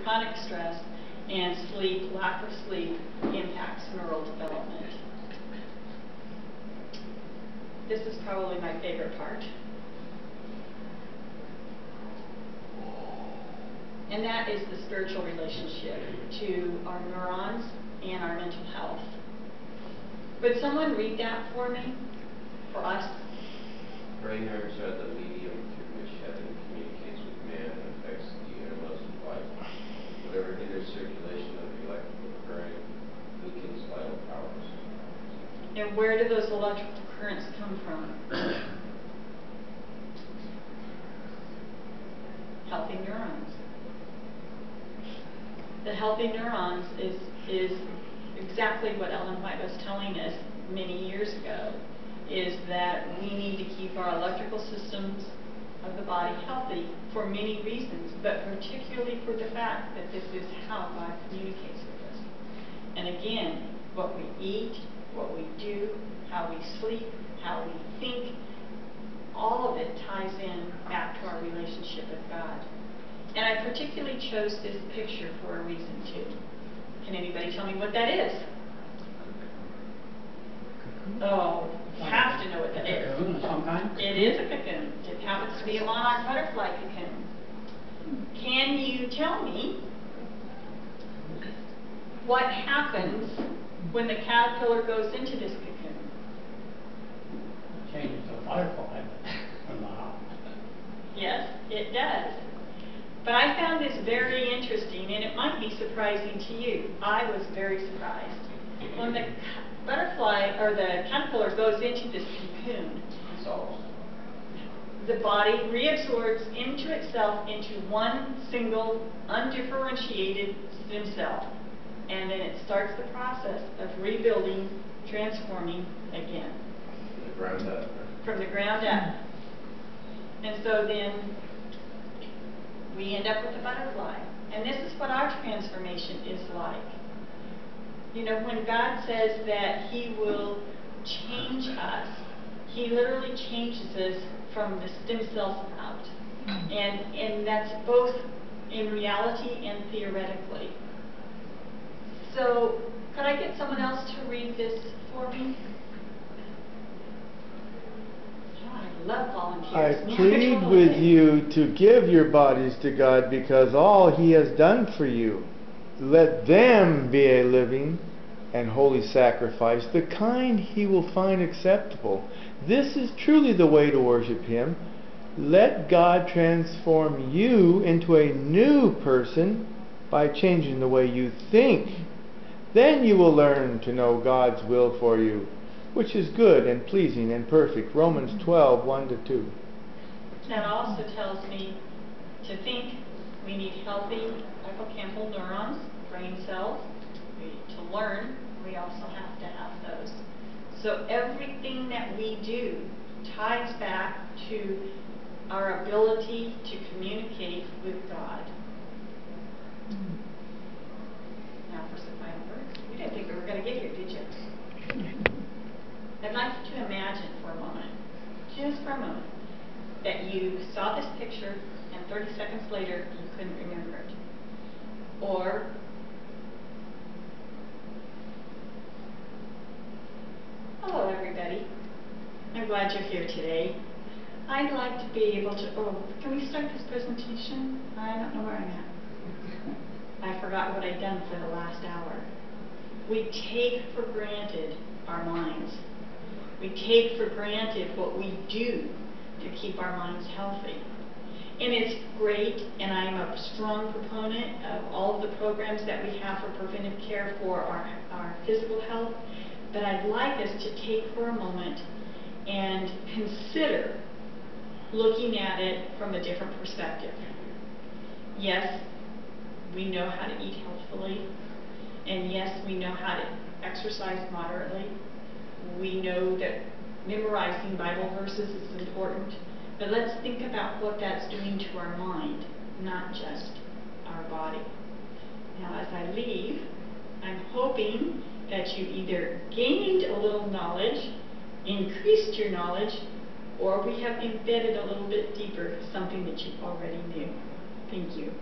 Chronic stress and sleep, lack of sleep, impacts neural development. This is probably my favorite part. And that is the spiritual relationship to our neurons and our mental health. Would someone read that for me? For us? Brain nerves are the medium through which heaven communicates with man and affects the innermost of life. Whatever hinders circulation of the electrical current weakens vital powers. And where do those electrical currents come from? Healthy neurons. The healthy neurons is exactly what Ellen White was telling us many years ago, is that we need to keep our electrical systems of the body healthy for many reasons, but particularly for the fact that this is how God communicates with us. And again, what we eat, what we do, how we sleep, how we think, all of it ties in back to our relationship with God. And I particularly chose this picture for a reason too. Can anybody tell me what that is? Oh, you have to know what that is. Cocoon of some kind? It is a cocoon. It happens to be a monarch butterfly cocoon. Can you tell me what happens when the caterpillar goes into this cocoon? Changes to a butterfly. Yes, it does. But I found this very interesting, and it might be surprising to you. I was very surprised. When the butterfly or the caterpillar goes into this cocoon, the body reabsorbs into itself into one single undifferentiated stem cell, and then it starts the process of rebuilding, transforming again. From the ground up. From the ground up. And so then we end up with a butterfly. And this is what our transformation is like. You know, when God says that He will change us, He literally changes us from the stem cells out. And that's both in reality and theoretically. So, could I get someone else to read this for me? I love volunteers. I plead with you to give your bodies to God because all He has done for you. Let them be a living and holy sacrifice, the kind He will find acceptable. This is truly the way to worship Him. Let God transform you into a new person by changing the way you think. Then you will learn to know God's will for you, which is good and pleasing and perfect. Romans 12, 1-2. That also tells me to think we need healthy hippocampal neurons, brain cells. To learn, we also have to have those. So everything that we do ties back to our ability to communicate with God. Now for some final words. You didn't think we were going to get here, did you? I'd like you to imagine for a moment, just for a moment, that you saw this picture and 30 seconds later you couldn't remember it. Or hello everybody. I'm glad you're here today. I'd like to be able to, can we start this presentation? I don't know where I'm at. I forgot what I'd done for the last hour. We take for granted our minds. We take for granted what we do to keep our minds healthy. And it's great, and I'm a strong proponent of all of the programs that we have for preventive care for our physical health. But I'd like us to take for a moment and consider looking at it from a different perspective. Yes, we know how to eat healthfully, and yes, we know how to exercise moderately. We know that memorizing Bible verses is important, but let's think about what that's doing to our mind, not just our body. Now, as I leave, I'm hoping that you either gained a little knowledge, increased your knowledge, or we have embedded a little bit deeper something that you already knew. Thank you.